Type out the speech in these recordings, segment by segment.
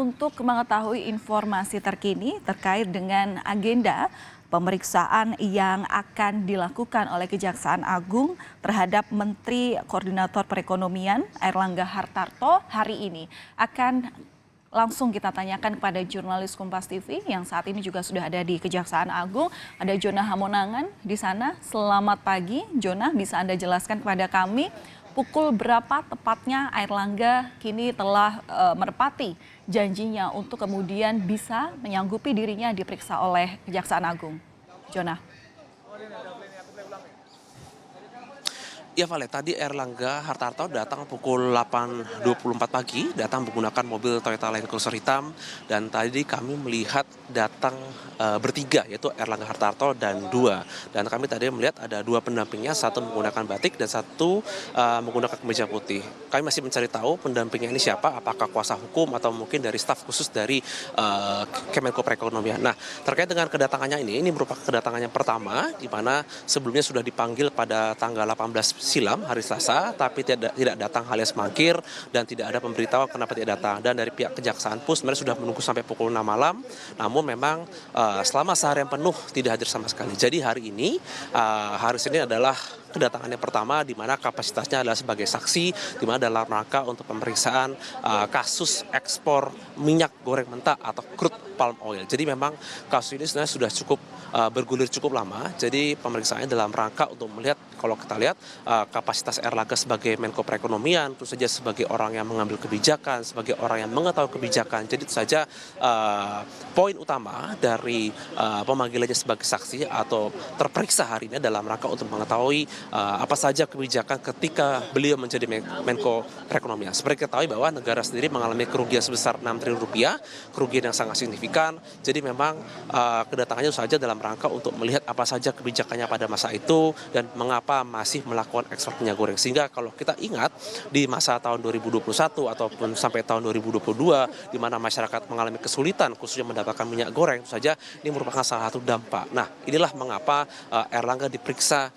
untuk mengetahui informasi terkini terkait dengan agenda pemeriksaan yang akan dilakukan oleh Kejaksaan Agung terhadap Menteri Koordinator Perekonomian Airlangga Hartarto hari ini. Akan langsung kita tanyakan kepada jurnalis Kompas TV yang saat ini juga sudah ada di Kejaksaan Agung. Ada Jonah Hamonangan di sana. Selamat pagi, Jonah. Bisa Anda jelaskan kepada kami pukul berapa tepatnya Airlangga kini telah menepati janjinya untuk kemudian bisa menyanggupi dirinya diperiksa oleh Kejaksaan Agung. Jonah. Ya Vale, tadi Airlangga Hartarto datang pukul 8.24 pagi, datang menggunakan mobil Toyota Land Cruiser hitam, dan tadi kami melihat datang bertiga, yaitu Airlangga Hartarto dan dua. Dan kami tadi melihat ada dua pendampingnya, satu menggunakan batik dan satu menggunakan kemeja putih. Kami masih mencari tahu pendampingnya ini siapa, apakah kuasa hukum atau mungkin dari staf khusus dari Kemenko Perekonomian. Nah, terkait dengan kedatangannya ini merupakan kedatangannya pertama, di mana sebelumnya sudah dipanggil pada tanggal 18 silam hari Selasa, tapi tidak datang alias mangkir dan tidak ada pemberitahuan kenapa tidak datang. Dan dari pihak Kejaksaan pun sebenarnya sudah menunggu sampai pukul 6 malam, namun memang selama seharian penuh tidak hadir sama sekali. Jadi hari ini, hari Senin adalah kedatangannya pertama, di mana kapasitasnya adalah sebagai saksi, di mana dalam rangka untuk pemeriksaan kasus ekspor minyak goreng mentah atau crude palm oil. Jadi memang kasus ini sebenarnya sudah cukup bergulir cukup lama. Jadi pemeriksaannya dalam rangka untuk melihat, kalau kita lihat kapasitas Airlangga sebagai Menko Perekonomian, tentu saja sebagai orang yang mengambil kebijakan, sebagai orang yang mengetahui kebijakan. Jadi itu saja poin utama dari pemanggilannya sebagai saksi atau terperiksa hari ini dalam rangka untuk mengetahui apa saja kebijakan ketika beliau menjadi Menko Perekonomian. Seperti kita ketahui bahwa negara sendiri mengalami kerugian sebesar 6 triliun rupiah, kerugian yang sangat signifikan. Jadi memang kedatangannya saja dalam rangka untuk melihat apa saja kebijakannya pada masa itu dan mengapa masih melakukan ekspor minyak goreng. Sehingga kalau kita ingat di masa tahun 2021 ataupun sampai tahun 2022 di mana masyarakat mengalami kesulitan khususnya mendapatkan minyak goreng, itu saja ini merupakan salah satu dampak. Nah, inilah mengapa Airlangga diperiksa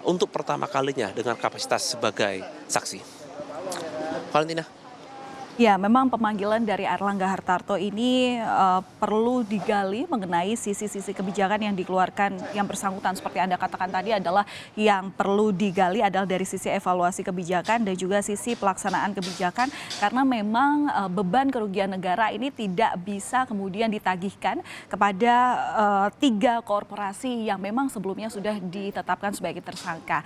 untuk pertama kalinya dengan kapasitas sebagai saksi. Valentina. Ya, memang pemanggilan dari Airlangga Hartarto ini perlu digali mengenai sisi-sisi kebijakan yang dikeluarkan yang bersangkutan. Seperti Anda katakan tadi adalah yang perlu digali adalah dari sisi evaluasi kebijakan dan juga sisi pelaksanaan kebijakan. Karena memang beban kerugian negara ini tidak bisa kemudian ditagihkan kepada 3 korporasi yang memang sebelumnya sudah ditetapkan sebagai tersangka.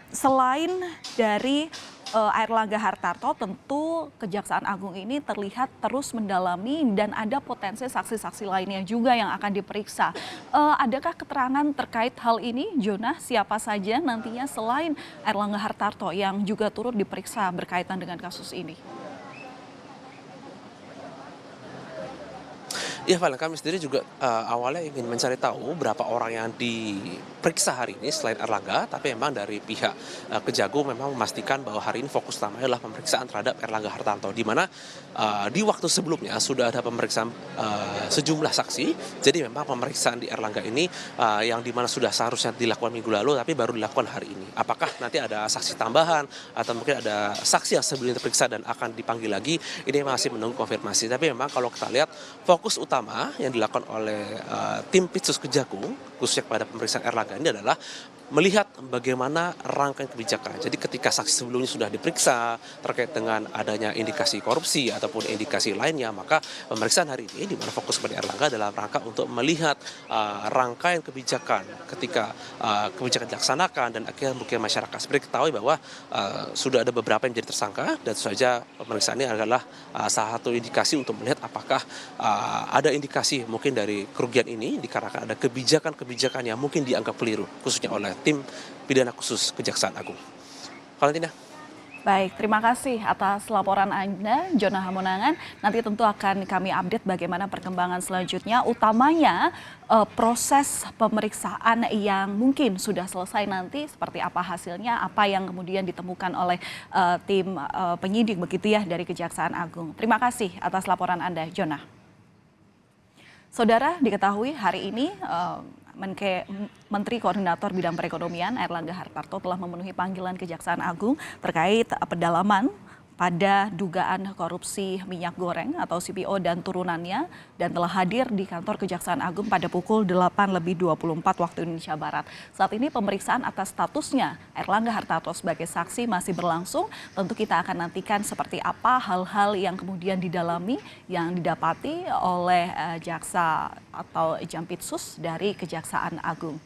Selain dari Airlangga Hartarto, tentu Kejaksaan Agung ini terlihat terus mendalami dan ada potensi saksi-saksi lainnya juga yang akan diperiksa. Adakah keterangan terkait hal ini, Jonah? Siapa saja nantinya selain Airlangga Hartarto yang juga turut diperiksa berkaitan dengan kasus ini? Ya, Valen, kami sendiri juga awalnya ingin mencari tahu berapa orang yang diperiksa hari ini selain Airlangga, tapi memang dari pihak Kejagung memang memastikan bahwa hari ini fokus utamanya adalah pemeriksaan terhadap Airlangga Hartarto, di mana di waktu sebelumnya sudah ada pemeriksaan sejumlah saksi. Jadi memang pemeriksaan di Airlangga ini yang dimana sudah seharusnya dilakukan minggu lalu, tapi baru dilakukan hari ini. Apakah nanti ada saksi tambahan atau mungkin ada saksi yang sebelumnya diperiksa dan akan dipanggil lagi, ini masih menunggu konfirmasi. Tapi memang kalau kita lihat fokus utama yang dilakukan oleh tim Pitsus Kejagung khususnya kepada pemeriksaan Airlangga ini adalah melihat bagaimana rangkaian kebijakan. Jadi ketika saksi sebelumnya sudah diperiksa terkait dengan adanya indikasi korupsi ataupun indikasi lainnya, maka pemeriksaan hari ini di mana fokus pada Airlangga dalam rangka untuk melihat rangkaian kebijakan ketika kebijakan dilaksanakan dan akhirnya merugikan masyarakat. Seperti ketahui bahwa sudah ada beberapa yang menjadi tersangka dan tentu saja pemeriksaan ini adalah salah satu indikasi untuk melihat apakah ada indikasi mungkin dari kerugian ini dikarenakan ada kebijakan-kebijakan yang mungkin dianggap keliru khususnya oleh tim pidana khusus Kejaksaan Agung. Valentina. Baik, terima kasih atas laporan Anda, Jonah Hamonangan. Nanti tentu akan kami update bagaimana perkembangan selanjutnya, utamanya proses pemeriksaan yang mungkin sudah selesai nanti, seperti apa hasilnya, apa yang kemudian ditemukan oleh tim penyidik begitu ya dari Kejaksaan Agung. Terima kasih atas laporan Anda, Jonah. Saudara, diketahui hari ini Menteri Koordinator Bidang Perekonomian Airlangga Hartarto telah memenuhi panggilan Kejaksaan Agung terkait pendalaman pada dugaan korupsi minyak goreng atau CPO dan turunannya dan telah hadir di kantor Kejaksaan Agung pada pukul 8:24 waktu Indonesia Barat. Saat ini pemeriksaan atas statusnya Airlangga Hartarto sebagai saksi masih berlangsung. Tentu kita akan nantikan seperti apa hal-hal yang kemudian didalami yang didapati oleh jaksa atau Jampitsus dari Kejaksaan Agung.